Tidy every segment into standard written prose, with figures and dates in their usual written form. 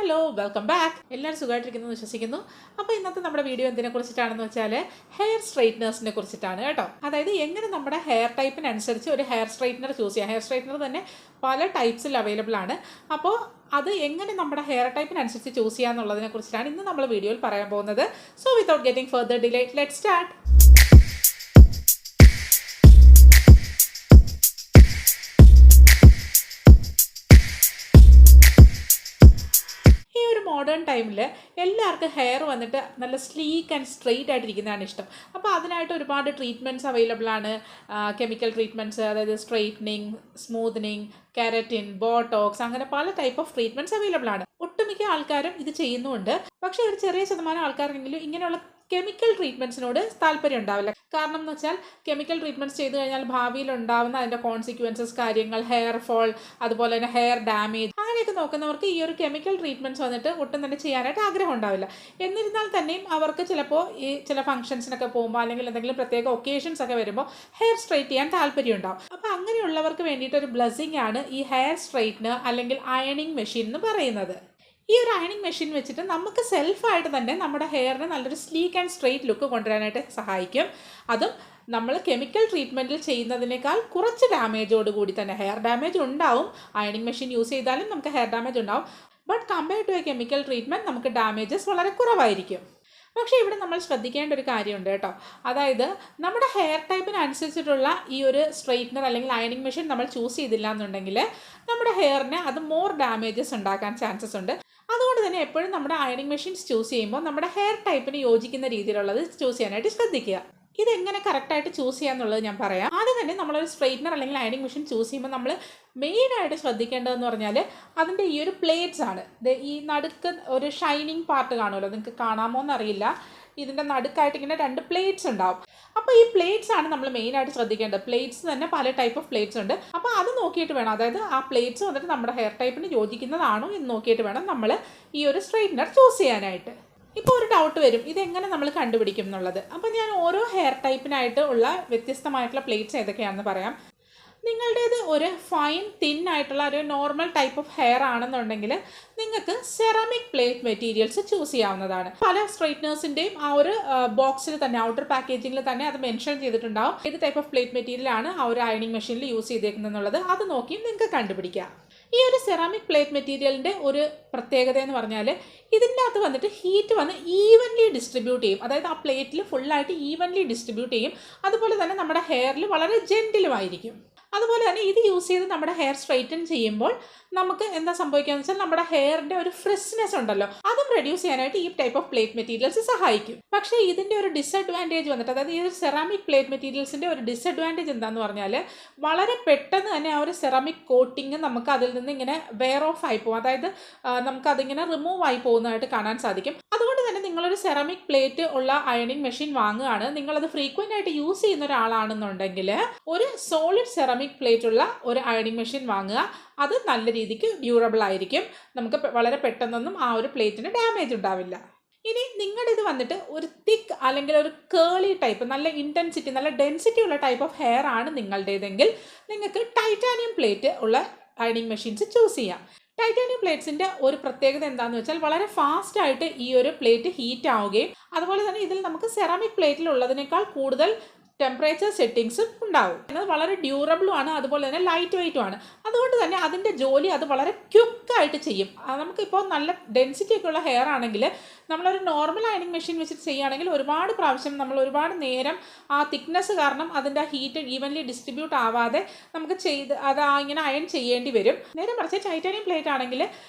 Hello welcome back. എല്ലാവരും സുഖമായിട്ടിരിക്കുന്നു വിശ്വസിക്കുന്നു. അപ്പോൾ ഇന്നത്തെ നമ്മുടെ വീഡിയോ എന്തിനെ കുറിച്ചിട്ടാണെന്ന് വെച്ചാൽ ഹെയർ സ്ട്രൈറ്റ്നേഴ്സിനെ കുറിച്ചിട്ടാണ് കേട്ടോ. അതായത് എങ്ങനെ നമ്മുടെ ഹെയർ ടൈപ്പിനനുസരിച്ച് ഒരു ഹെയർ സ്ട്രൈറ്റ്നർ ചൂസ് ചെയ്യാം. ഹെയർ സ്ട്രൈറ്റ്നർ തന്നെ പല ടൈപ്സിൽ അവൈലബിൾ ആണ്. അപ്പോൾ അത് എങ്ങനെ നമ്മുടെ ഹെയർ ടൈപ്പിനനുസരിച്ച് ചൂസ് ചെയ്യാമെന്നുള്ളതിനെ കുറിച്ചിട്ടാണ് ഇന്ന് നമ്മൾ വീഡിയോയിൽ പറയാൻ പോകുന്നത്. So without getting further delay let start. Modern ടൈമിൽ എല്ലാവർക്കും ഹെയർ വന്നിട്ട് നല്ല സ്ലീക്ക് ആൻഡ് സ്ട്രെയിറ്റ് ആയിട്ടിരിക്കുന്നതാണ് ഇഷ്ടം. അപ്പോൾ അതിനായിട്ട് ഒരുപാട് ട്രീറ്റ്മെൻറ്റ്സ് അവൈലബിൾ ആണ്. കെമിക്കൽ ട്രീറ്റ്മെൻറ്റ്സ്, അതായത് സ്ട്രെയിറ്റനിങ്, സ്മൂത്തനിങ്, കെരറ്റിൻ, ബോട്ടോക്സ്, അങ്ങനെ പല ടൈപ്പ് ഓഫ് ട്രീറ്റ്മെൻറ്റ്സ് അവൈലബിൾ ആണ്. ഒട്ടുമിക്ക ആൾക്കാരും ഇത് ചെയ്യുന്നുണ്ട്. പക്ഷേ ഒരു ചെറിയ ശതമാനം ആൾക്കാർക്കെങ്കിലും ഇങ്ങനെയുള്ള കെമിക്കൽ ട്രീറ്റ്മെൻറ്റ്സിനോട് താല്പര്യം ഉണ്ടാവില്ല. കാരണം എന്ന് വെച്ചാൽ കെമിക്കൽ ട്രീറ്റ്മെൻറ്റ്സ് ചെയ്ത് കഴിഞ്ഞാൽ ഭാവിയിൽ ഉണ്ടാകുന്ന അതിൻ്റെ കോൺസിക്വൻസസ്, കാര്യങ്ങൾ, ഹെയർ ഫോൾ, അതുപോലെ തന്നെ ഹെയർ ഡാമേജ്, അങ്ങനെയൊക്കെ നോക്കുന്നവർക്ക് ഈ ഒരു കെമിക്കൽ ട്രീറ്റ്മെൻറ്റ്സ് വന്നിട്ട് ഒട്ടും തന്നെ ചെയ്യാനായിട്ട് ആഗ്രഹം ഉണ്ടാവില്ല. എന്നിരുന്നാൽ തന്നെയും അവർക്ക് ചിലപ്പോൾ ഈ ചില ഫംഗ്ഷൻസിനൊക്കെ പോകുമ്പോൾ അല്ലെങ്കിൽ എന്തെങ്കിലും പ്രത്യേക ഒക്കേഷൻസ് ഒക്കെ വരുമ്പോൾ ഹെയർ സ്ട്രൈറ്റ് ചെയ്യാൻ താല്പര്യം ഉണ്ടാവും. അപ്പോൾ അങ്ങനെയുള്ളവർക്ക് വേണ്ടിയിട്ട് ഒരു ബ്ലെസ്സിങ് ആണ് ഈ ഹെയർ സ്ട്രൈറ്റ്നർ അല്ലെങ്കിൽ അയണിങ് മെഷീൻ എന്ന് പറയുന്നത്. ഈ ഒരു അയണിങ് മെഷീൻ വെച്ചിട്ട് നമുക്ക് സെൽഫായിട്ട് തന്നെ നമ്മുടെ ഹെയറിന് നല്ലൊരു സ്ലീക്ക് ആൻഡ് സ്ട്രെയിറ്റ് ലുക്ക് കൊണ്ടുവരാനായിട്ട് സഹായിക്കും. അതും നമ്മൾ കെമിക്കൽ ട്രീറ്റ്മെൻറ്റിൽ ചെയ്യുന്നതിനേക്കാൾ കുറച്ച് ഡാമേജോടുകൂടി തന്നെ. ഹെയർ ഡാമേജ് ഉണ്ടാവും, അയണിങ് മെഷീൻ യൂസ് ചെയ്താലും നമുക്ക് ഹെയർ ഡാമേജ് ഉണ്ടാവും. But compared to a chemical treatment നമുക്ക് ഡാമേജസ് വളരെ കുറവായിരിക്കും. പക്ഷേ ഇവിടെ നമ്മൾ ശ്രദ്ധിക്കേണ്ട ഒരു കാര്യമുണ്ട് കേട്ടോ. അതായത് നമ്മുടെ ഹെയർ ടൈപ്പിനനുസരിച്ചിട്ടുള്ള ഈ ഒരു സ്ട്രെയിറ്റ്നർ അല്ലെങ്കിൽ അയണിങ് മെഷീൻ നമ്മൾ ചൂസ് ചെയ്തില്ല എന്നുണ്ടെങ്കിൽ നമ്മുടെ ഹെയറിന് അത് മോർ ഡാമേജസ് ഉണ്ടാക്കാൻ ചാൻസസ് ഉണ്ട്. അതുകൊണ്ട് തന്നെ എപ്പോഴും നമ്മുടെ അയണിങ് മെഷീൻസ് ചൂസ് ചെയ്യുമ്പോൾ നമ്മുടെ ഹെയർ ടൈപ്പിന് യോജിക്കുന്ന രീതിയിലുള്ളത് ചൂസ് ചെയ്യാനായിട്ട് ശ്രദ്ധിക്കുക. ഇതെങ്ങനെ കറക്റ്റായിട്ട് ചൂസ് ചെയ്യാന്നുള്ളത് ഞാൻ പറയാം. ആദ്യം തന്നെ നമ്മളൊരു സ്ട്രെയിറ്റ്നർ അല്ലെങ്കിൽ അയണിങ് മെഷീൻ ചൂസ് ചെയ്യുമ്പോൾ നമ്മൾ മെയിനായിട്ട് ശ്രദ്ധിക്കേണ്ടതെന്ന് പറഞ്ഞാൽ അതിൻ്റെ ഈ ഒരു പ്ലേറ്റ്സ് ആണ്. ഈ നടുക്ക് ഒരു ഷൈനിങ് പാർട്ട് കാണുമല്ലോ, നിങ്ങൾക്ക് കാണാമോ എന്നറിയില്ല. ഇതിൻ്റെ നടുക്കായിട്ട് ഇങ്ങനെ 2 പ്ലേറ്റ്സ് ഉണ്ടാവും. അപ്പോൾ ഈ പ്ലേറ്റ്സ് ആണ് നമ്മൾ മെയിനായിട്ട് ശ്രദ്ധിക്കേണ്ടത്. പ്ലേറ്റ്സ് തന്നെ പല ടൈപ്പ് ഓഫ് പ്ലേറ്റ്സ് ഉണ്ട്. അപ്പോൾ അത് നോക്കിയിട്ട് വേണം, അതായത് ആ പ്ലേറ്റ്സ് വന്നിട്ട് നമ്മുടെ ഹെയർ ടൈപ്പിന് യോജിക്കുന്നതാണോ എന്ന് നോക്കിയിട്ട് വേണം നമ്മൾ ഈ ഒരു സ്ട്രെയിറ്റ്നർ ചൂസ് ചെയ്യാനായിട്ട്. ഇപ്പോൾ ഒരു ഡൗട്ട് വരും, ഇതെങ്ങനെ നമ്മൾ കണ്ടുപിടിക്കും എന്നുള്ളത്. അപ്പോൾ ഞാൻ ഓരോ ഹെയർ ടൈപ്പിനായിട്ട് ഉള്ള വ്യത്യസ്തമായിട്ടുള്ള പ്ലേറ്റ്സ് ഏതൊക്കെയാണെന്ന് പറയാം. നിങ്ങളുടേത് ഒരു ഫൈൻ തിൻ ആയിട്ടുള്ള ഒരു നോർമൽ ടൈപ്പ് ഓഫ് ഹെയർ ആണെന്നുണ്ടെങ്കിൽ നിങ്ങൾക്ക് സെറാമിക് പ്ലേറ്റ് മെറ്റീരിയൽസ് ചൂസ് ചെയ്യാവുന്നതാണ്. പല സ്ട്രെയിറ്റ്നേഴ്സിൻ്റെയും ആ ഒരു ബോക്സിൽ തന്നെ, ഔട്ടർ പാക്കേജിങ്ങിൽ തന്നെ അത് മെൻഷൻ ചെയ്തിട്ടുണ്ടാവും ഏത് ടൈപ്പ് ഓഫ് പ്ലേറ്റ് മെറ്റീരിയലാണ് ആ ഒരു അയണിങ് മെഷീനിൽ യൂസ് ചെയ്തേക്കുന്നത് എന്നുള്ളത്. അത് നോക്കി നിങ്ങൾക്ക് കണ്ടുപിടിക്കാം. ഈ ഒരു സെറാമിക് പ്ലേറ്റ് മെറ്റീരിയലിൻ്റെ ഒരു പ്രത്യേകത എന്ന് പറഞ്ഞാൽ ഇതിൻ്റെ അകത്ത് വന്നിട്ട് ഹീറ്റ് വന്ന് ഈവൻലി ഡിസ്ട്രിബ്യൂട്ട് ചെയ്യും. അതായത് ആ പ്ലേറ്റിൽ ഫുള്ളായിട്ട് ഈവൻലി ഡിസ്ട്രിബ്യൂട്ട് ചെയ്യും. അതുപോലെ തന്നെ നമ്മുടെ ഹെയറിൽ വളരെ ജെൻറ്റിലുമായിരിക്കും. അതുപോലെ തന്നെ ഇത് യൂസ് ചെയ്ത് നമ്മുടെ ഹെയർ സ്ട്രൈറ്റൻ ചെയ്യുമ്പോൾ നമുക്ക് എന്താ സംഭവിക്കുകയെന്ന് വെച്ചാൽ നമ്മുടെ ഹെയറിൻ്റെ ഒരു ഫ്രഷ്നെസ് ഉണ്ടല്ലോ, അതും റെഡ്യൂസ് ചെയ്യാനായിട്ട് ഈ ടൈപ്പ് ഓഫ് പ്ലേറ്റ് മെറ്റീരിയൽസ് സഹായിക്കും. പക്ഷേ ഇതിൻ്റെ ഒരു ഡിസഡ്വാൻറ്റേജ് വന്നിട്ട്, അതായത് ഈ ഒരു സെറാമിക് പ്ലേറ്റ് മെറ്റീരിയൽസിൻ്റെ ഒരു ഡിസഡ്വാൻറ്റേജ് എന്താണെന്ന് പറഞ്ഞാൽ വളരെ പെട്ടെന്ന് തന്നെ ആ ഒരു സെറാമിക് കോട്ടിങ് നമുക്ക് അതിൽ നിന്ന് ഇങ്ങനെ വെയർ ഓഫ് ആയി പോകും. അതായത് നമുക്കതിങ്ങനെ റിമൂവ് ആയി പോകുന്നതായിട്ട് കാണാൻ സാധിക്കും. അതുകൊണ്ട് തന്നെ നിങ്ങളൊരു സെറാമിക് പ്ലേറ്റ് ഉള്ള അയണിങ് മെഷീൻ വാങ്ങുകയാണ്, നിങ്ങളത് ഫ്രീക്വൻ്റ് ആയിട്ട് യൂസ് ചെയ്യുന്ന ഒരാളാണെന്നുണ്ടെങ്കിൽ ഒരു സോളിഡ് സെറാമിക് പ്ലേറ്റ് ഉള്ള ഒരു അയണിങ് മെഷീൻ വാങ്ങുക. അത് നല്ല രീതിക്ക് ഡ്യൂറബിൾ ആയിരിക്കും. നമുക്ക് വളരെ പെട്ടെന്നൊന്നും ആ ഒരു പ്ലേറ്റിന് ഡാമേജ് ഉണ്ടാവില്ല. ഇനി നിങ്ങളുടെ ഇത് വന്നിട്ട് ഒരു തിക്ക് അല്ലെങ്കിൽ ഒരു കേളി ടൈപ്പ്, നല്ല ഇൻറ്റൻസിറ്റി, നല്ല ഡെൻസിറ്റി ഉള്ള ടൈപ്പ് ഓഫ് ഹെയർ ആണ് നിങ്ങളുടേതെങ്കിൽ നിങ്ങൾക്ക് ടൈറ്റാനിയം പ്ലേറ്റ് ഉള്ള അയണിങ് മെഷീൻസ് ചൂസ് ചെയ്യാം. ടൈറ്റാനിയം പ്ലേറ്റ്സിൻ്റെ ഒരു പ്രത്യേകത എന്താണെന്ന് വെച്ചാൽ വളരെ ഫാസ്റ്റായിട്ട് ഈ ഒരു പ്ലേറ്റ് ഹീറ്റ് ആവുകയും അതുപോലെ തന്നെ ഇതിൽ നമുക്ക് സെറാമിക് പ്ലേറ്റിലുള്ളതിനേക്കാൾ കൂടുതൽ ടെമ്പറേച്ചർ സെറ്റിങ്സും ഉണ്ടാവും. അത് വളരെ ഡ്യൂറബിളും ആണ്, അതുപോലെ തന്നെ ലൈറ്റ് വെയ്റ്റും ആണ്. അതുകൊണ്ട് തന്നെ അതിൻ്റെ ജോലി അത് വളരെ ക്വിക്കായിട്ട് ചെയ്യും. നമുക്കിപ്പോൾ നല്ല ഡെൻസിറ്റി ഒക്കെ ഉള്ള ഹെയർ ആണെങ്കിൽ നമ്മളൊരു നോർമൽ അയണിങ് മെഷീൻ വെച്ചിട്ട് ചെയ്യുകയാണെങ്കിൽ ഒരുപാട് പ്രാവശ്യം നമ്മൾ ഒരുപാട് നേരം ആ തിക്നെസ് കാരണം അതിൻ്റെ ഹീറ്റ് ഈവൻലി ഡിസ്ട്രിബ്യൂട്ട് ആവാതെ നമുക്ക് അത് ഇങ്ങനെ അയൺ ചെയ്യേണ്ടി വരും. നേരെ മറിച്ച് ടൈറ്റാനിയം പ്ലേറ്റ് ആണെങ്കിൽ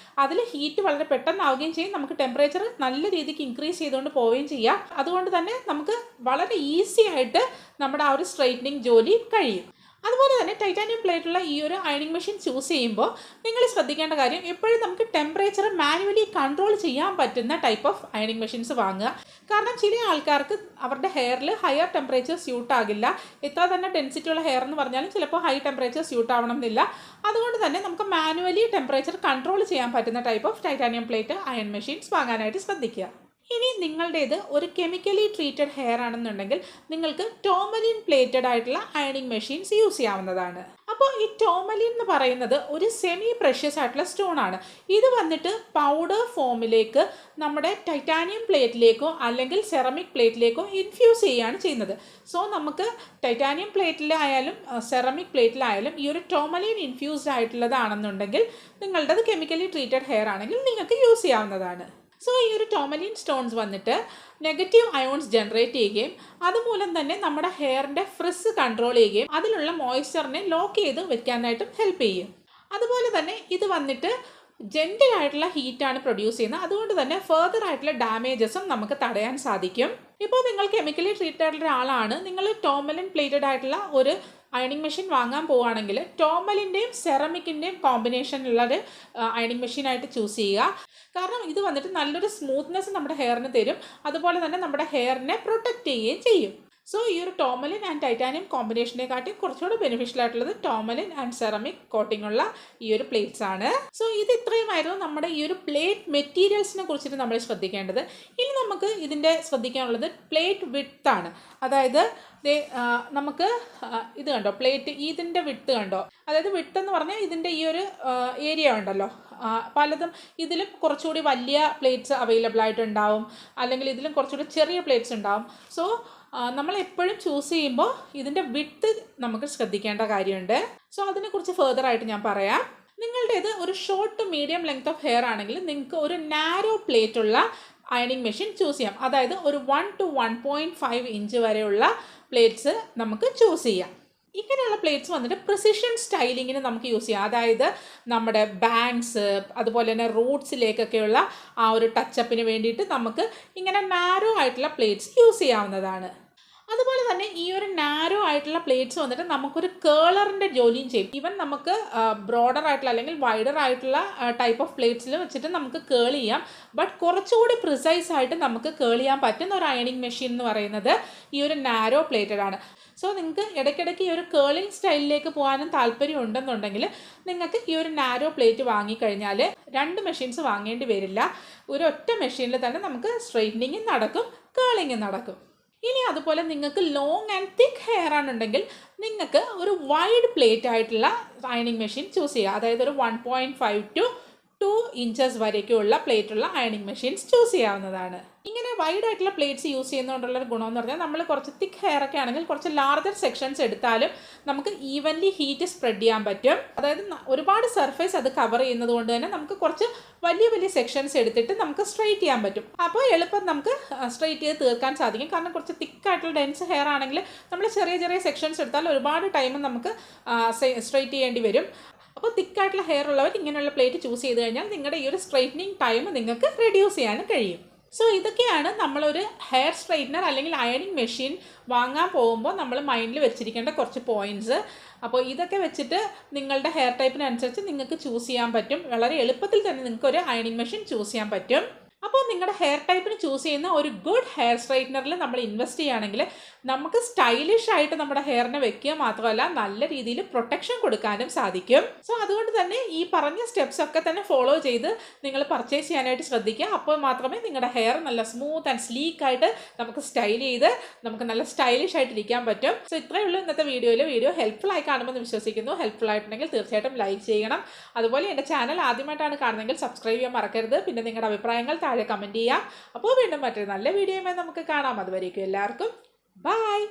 അതിൽ ഹീറ്റ് വളരെ പെട്ടെന്നാവുകയും ചെയ്യും, നമുക്ക് ടെമ്പറേച്ചർ നല്ല രീതിക്ക് ഇൻക്രീസ് ചെയ്തുകൊണ്ട് പോവുകയും ചെയ്യാം. അതുകൊണ്ട് തന്നെ നമുക്ക് വളരെ ഈസി ആയിട്ട് നമ്മുടെ ആ ഒരു സ്ട്രെയിറ്റനിങ് ജോലി കഴിയും. അതുപോലെ തന്നെ ടൈറ്റാനിയം പ്ലേറ്റുള്ള ഈ ഒരു അയണിങ് മെഷീൻ ചൂസ് ചെയ്യുമ്പോൾ നിങ്ങൾ ശ്രദ്ധിക്കേണ്ട കാര്യം, എപ്പോഴും നമുക്ക് ടെമ്പറേച്ചർ മാനുവലി കൺട്രോൾ ചെയ്യാൻ പറ്റുന്ന ടൈപ്പ് ഓഫ് അയണിങ് മെഷീൻസ് വാങ്ങുക. കാരണം ചില ആൾക്കാർക്ക് അവരുടെ ഹെയറിൽ ഹയർ ടെമ്പറേച്ചർ സ്യൂട്ട് ആകില്ല. എത്ര തന്നെ ഡെൻസിറ്റി ഉള്ള ഹെയർ എന്ന് പറഞ്ഞാലും ചിലപ്പോൾ ഹൈ ടെമ്പറേച്ചർ സ്യൂട്ട് ആവണം എന്നില്ല. അതുകൊണ്ട് തന്നെ നമുക്ക് മാനുവലി ടെമ്പറേച്ചർ കൺട്രോൾ ചെയ്യാൻ പറ്റുന്ന type of titanium plate iron machines വാങ്ങാനായിട്ട് ശ്രദ്ധിക്കുക. ഇനി നിങ്ങളുടേത് ഒരു കെമിക്കലി ട്രീറ്റഡ് ഹെയർ ആണെന്നുണ്ടെങ്കിൽ നിങ്ങൾക്ക് ടോർമലിൻ പ്ലേറ്റഡ് ആയിട്ടുള്ള അയണിങ് മെഷീൻസ് യൂസ് ചെയ്യാവുന്നതാണ്. അപ്പോൾ അപ്പോൾ ഈ ടോർമലിൻ എന്ന് പറയുന്നത് ഒരു സെമി പ്രഷ്യസ് ആയിട്ടുള്ള സ്റ്റോൺ ആണ്. ഇത് വന്നിട്ട് പൗഡർ ഫോമിലേക്ക് നമ്മുടെ ടൈറ്റാനിയം പ്ലേറ്റിലേക്കോ അല്ലെങ്കിൽ സെറമിക് പ്ലേറ്റിലേക്കോ ഇൻഫ്യൂസ് ചെയ്യുകയാണ് ചെയ്യുന്നത്. സോ നമുക്ക് ടൈറ്റാനിയം പ്ലേറ്റിലായാലും സെറമിക് പ്ലേറ്റിലായാലും ഈ ഒരു ടോർമലിൻ ഇൻഫ്യൂസ്ഡ് ആയിട്ടുള്ളതാണെന്നുണ്ടെങ്കിൽ നിങ്ങളുടേത് കെമിക്കലി ട്രീറ്റഡ് ഹെയർ ആണെങ്കിൽ നിങ്ങൾക്ക് യൂസ് ചെയ്യാവുന്നതാണ്. സോ ഈ ഒരു ടോർമലിൻ സ്റ്റോൺസ് വന്നിട്ട് നെഗറ്റീവ് അയോൺസ് ജനറേറ്റ് ചെയ്യുകയും അതുമൂലം തന്നെ നമ്മുടെ ഹെയറിൻ്റെ ഫ്രിസ് കൺട്രോൾ ചെയ്യുകയും അതിലുള്ള മോയ്സ്ചറിനെ ലോക്ക് ചെയ്ത് വെക്കാനായിട്ടും ഹെൽപ്പ് ചെയ്യും. അതുപോലെ തന്നെ ഇത് വന്നിട്ട് ജെന്റിലായിട്ടുള്ള ഹീറ്റാണ് പ്രൊഡ്യൂസ് ചെയ്യുന്നത്. അതുകൊണ്ട് തന്നെ ഫർദർ ആയിട്ടുള്ള ഡാമേജസും നമുക്ക് തടയാൻ സാധിക്കും. ഇപ്പോൾ നിങ്ങൾ കെമിക്കലി ട്രീറ്റഡ് ഒരാളാണ്, നിങ്ങൾ ടോർമലിൻ പ്ലേറ്റഡ് ആയിട്ടുള്ള ഒരു അയണിങ് മെഷീൻ വാങ്ങാൻ പോവുകയാണെങ്കിൽ ടോർമലിൻ്റെയും സെറമിക്കിൻ്റെയും കോമ്പിനേഷനുള്ളൊരു അയണിങ് മെഷീനായിട്ട് ചൂസ് ചെയ്യുക. കാരണം ഇത് വന്നിട്ട് നല്ലൊരു സ്മൂത്ത്നെസ് നമ്മുടെ ഹെയറിന് തരും, അതുപോലെ തന്നെ നമ്മുടെ ഹെയറിനെ പ്രൊട്ടക്റ്റ് ചെയ്യുകയും ചെയ്യും. സോ ഈ ഒരു ടോർമലിൻ ആൻഡ് ടൈറ്റാനിയം കോമ്പിനേഷനെക്കാട്ടി കുറച്ചുകൂടെ ബെനിഫിഷ്യൽ ആയിട്ടുള്ളത് ടോർമലിൻ ആൻഡ് സെറമിക് കോട്ടിംഗ് ഉള്ള ഈ ഒരു പ്ലേറ്റ്സ് ആണ്. സോ ഇത് ഇത്രയുമായിരുന്നു നമ്മുടെ ഈ ഒരു പ്ലേറ്റ് മെറ്റീരിയൽസിനെ കുറിച്ചിട്ട് നമ്മൾ ശ്രദ്ധിക്കേണ്ടത്. ഇനി നമുക്ക് ഇതിൻ്റെ ശ്രദ്ധിക്കാനുള്ളത് പ്ലേറ്റ് വിഡ്ത്ത് ആണ്. അതായത് നമുക്ക് ഇത് കണ്ടോ, പ്ലേറ്റ് ഇതിൻ്റെ വിഡ്ത്ത് കണ്ടോ, അതായത് വിഡ്ത്ത് എന്ന് പറഞ്ഞാൽ ഇതിൻ്റെ ഈ ഒരു ഏരിയ ഉണ്ടല്ലോ, പലതും ഇതിലും കുറച്ചുകൂടി വലിയ പ്ലേറ്റ്സ് അവൈലബിൾ ആയിട്ടുണ്ടാവും, അല്ലെങ്കിൽ ഇതിലും കുറച്ചുകൂടി ചെറിയ പ്ലേറ്റ്സ് ഉണ്ടാവും. സോ നമ്മൾ എപ്പോഴും ചൂസ് ചെയ്യുമ്പോൾ ഇതിൻ്റെ വിഡ്ത്ത് നമുക്ക് ശ്രദ്ധിക്കേണ്ട കാര്യമുണ്ട്. സോ അതിനെക്കുറിച്ച് ഫർദർ ആയിട്ട് ഞാൻ പറയാം. നിങ്ങളുടേത് ഒരു short to medium length of hair ആണെങ്കിൽ നിങ്ങൾക്ക് ഒരു നാരോ പ്ലേറ്റ് ഉള്ള അയണിങ് മെഷീൻ ചൂസ് ചെയ്യാം. അതായത് ഒരു 1 to 1.5 ഇഞ്ച് വരെയുള്ള പ്ലേറ്റ്സ് നമുക്ക് ചൂസ് ചെയ്യാം. ഇങ്ങനെയുള്ള പ്ലേറ്റ്സ് വന്നിട്ട് പ്രിസിഷൻ സ്റ്റൈലിങ്ങിന് നമുക്ക് യൂസ് ചെയ്യാം. അതായത് നമ്മുടെ ബാങ്ക്സ് അതുപോലെ തന്നെ റൂട്ട്സിലേക്കൊക്കെയുള്ള ആ ഒരു ടച്ചപ്പിന് വേണ്ടിയിട്ട് നമുക്ക് ഇങ്ങനെ നാരോ ആയിട്ടുള്ള പ്ലേറ്റ്സ് യൂസ് ചെയ്യാവുന്നതാണ്. അതുപോലെ തന്നെ ഈ ഒരു നാരോ ആയിട്ടുള്ള പ്ലേറ്റ്സ് വന്നിട്ട് നമുക്കൊരു കേളറിൻ്റെ ജോലിയും ചെയ്യും. ഈവൻ നമുക്ക് ബ്രോഡർ ആയിട്ടുള്ള അല്ലെങ്കിൽ വൈഡർ ആയിട്ടുള്ള ടൈപ്പ് ഓഫ് പ്ലേറ്റ്സിൽ വെച്ചിട്ട് നമുക്ക് കേൾ ചെയ്യാം. ബട്ട് കുറച്ചുകൂടി പ്രിസൈസ് ആയിട്ട് നമുക്ക് കേൾ ചെയ്യാൻ പറ്റുന്ന ഒരു അയണിങ് മെഷീൻ എന്ന് പറയുന്നത് ഈ ഒരു നാരോ പ്ലേറ്റഡ് ആണ്. സോ നിങ്ങൾക്ക് ഇടയ്ക്കിടയ്ക്ക് ഈ ഒരു കേളിംഗ് സ്റ്റൈലിലേക്ക് പോകാനും താല്പര്യം ഉണ്ടെന്നുണ്ടെങ്കിൽ നിങ്ങൾക്ക് ഈ ഒരു നാരോ പ്ലേറ്റ് വാങ്ങിക്കഴിഞ്ഞാൽ 2 മെഷീൻസ് വാങ്ങേണ്ടി വരില്ല. ഒരു ഒറ്റ മെഷീനിൽ തന്നെ നമുക്ക് സ്ട്രെയിറ്റനിങ്ങും നടക്കും, കേളിങ്ങും നടക്കും. ഇനി അതുപോലെ നിങ്ങൾക്ക് ലോങ് ആൻഡ് തിക്ക് ഹെയർ ആണെന്നുണ്ടെങ്കിൽ നിങ്ങൾക്ക് ഒരു വൈഡ് പ്ലേറ്റ് ആയിട്ടുള്ള അയണിങ് മെഷീൻ ചൂസ് ചെയ്യുക. അതായത് ഒരു 1.5 to 2 ഇഞ്ചസ് വരയ്ക്കുള്ള പ്ലേറ്റുള്ള അയണിങ് മെഷീൻസ് ചൂസ് ചെയ്യാവുന്നതാണ്. ഇങ്ങനെ വൈഡ് ആയിട്ടുള്ള പ്ലേറ്റ്സ് യൂസ് ചെയ്യുന്നതുകൊണ്ടുള്ളൊരു ഗുണമെന്ന് പറഞ്ഞാൽ നമ്മൾ കുറച്ച് തിക്ക് ഹെയർ ഒക്കെ ആണെങ്കിൽ കുറച്ച് ലാർജർ സെക്ഷൻസ് എടുത്താലും നമുക്ക് ഈവൻലി ഹീറ്റ് സ്പ്രെഡ് ചെയ്യാൻ പറ്റും. അതായത് ഒരുപാട് സർഫേസ് അത് കവർ ചെയ്യുന്നത് കൊണ്ട് തന്നെ നമുക്ക് കുറച്ച് വലിയ വലിയ സെക്ഷൻസ് എടുത്തിട്ട് നമുക്ക് സ്ട്രെയിറ്റ് ചെയ്യാൻ പറ്റും. അപ്പോൾ എളുപ്പം നമുക്ക് സ്ട്രെയിറ്റ് ചെയ്ത് തീർക്കാൻ സാധിക്കും. കാരണം കുറച്ച് തിക്കായിട്ടുള്ള ഡെൻസ് ഹെയർ ആണെങ്കിൽ നമ്മൾ ചെറിയ ചെറിയ സെക്ഷൻസ് എടുത്താൽ ഒരുപാട് ടൈം നമുക്ക് സ്ട്രെയിറ്റ് ചെയ്യേണ്ടി വരും. അപ്പോൾ തിക്കായിട്ടുള്ള ഹെയർ ഉള്ളവർ ഇങ്ങനെയുള്ള പ്ലേറ്റ് ചൂസ് ചെയ്ത് കഴിഞ്ഞാൽ നിങ്ങളുടെ ഈ ഒരു സ്ട്രെയിറ്റനിങ് ടൈം നിങ്ങൾക്ക് റെഡ്യൂസ് ചെയ്യാനും കഴിയും. സോ ഇതൊക്കെയാണ് നമ്മളൊരു ഹെയർ സ്ട്രെയിറ്റ്നർ അല്ലെങ്കിൽ അയണിങ് മെഷീൻ വാങ്ങാൻ പോകുമ്പോൾ നമ്മൾ മൈൻഡിൽ വെച്ചിരിക്കേണ്ട കുറച്ച് പോയിൻറ്റ്സ്. അപ്പോൾ ഇതൊക്കെ വെച്ചിട്ട് നിങ്ങളുടെ ഹെയർ ടൈപ്പിനനുസരിച്ച് നിങ്ങൾക്ക് ചൂസ് ചെയ്യാൻ പറ്റും. വളരെ എളുപ്പത്തിൽ തന്നെ നിങ്ങൾക്ക് ഒരു അയണിങ് മെഷീൻ ചൂസ് ചെയ്യാൻ പറ്റും. അപ്പോൾ നിങ്ങളുടെ ഹെയർ ടൈപ്പിന് ചൂസ് ചെയ്യുന്ന ഒരു ഗുഡ് ഹെയർ സ്ട്രെയിറ്റ്നറിൽ നമ്മൾ ഇൻവെസ്റ്റ് ചെയ്യുകയാണെങ്കിൽ നമുക്ക് സ്റ്റൈലിഷ് ആയിട്ട് നമ്മുടെ ഹെയറിനെ വെക്കുക മാത്രമല്ല നല്ല രീതിയിൽ പ്രൊട്ടക്ഷൻ കൊടുക്കാനും സാധിക്കും. സോ അതുകൊണ്ട് തന്നെ ഈ പറഞ്ഞ സ്റ്റെപ്സ് ഒക്കെ തന്നെ ഫോളോ ചെയ്ത് നിങ്ങൾ പർച്ചേസ് ചെയ്യാനായിട്ട് ശ്രദ്ധിക്കുക. അപ്പോൾ മാത്രമേ നിങ്ങളുടെ ഹെയർ നല്ല സ്മൂത്ത് ആൻഡ് സ്ലീക്ക് ആയിട്ട് നമുക്ക് സ്റ്റൈൽ ചെയ്ത് നമുക്ക് നല്ല സ്റ്റൈലിഷ് ആയിട്ട് ഇരിക്കാൻ പറ്റും. സോ ഇത്രയേ ഉള്ളൂ ഇന്നത്തെ വീഡിയോ ഹെൽപ്ഫുൾ ആയി കാണുമെന്ന് വിശ്വസിക്കുന്നു. ഹെൽപ്ഫുൾ ആയിട്ടുണ്ടെങ്കിൽ തീർച്ചയായിട്ടും ലൈക്ക് ചെയ്യണം. അതുപോലെ എൻ്റെ ചാനൽ ആദ്യമായിട്ടാണ് കാണുന്നതെങ്കിൽ സബ്സ്ക്രൈബ് ചെയ്യാൻ മറക്കരുത്. പിന്നെ നിങ്ങളുടെ അഭിപ്രായങ്ങൾ താഴെ കമൻറ്റ് ചെയ്യാം. അപ്പോൾ വീണ്ടും മറ്റൊരു നല്ല വീഡിയോയുമായി നമുക്ക് കാണാം. അതുവരേക്കും എല്ലാവർക്കും ബൈ.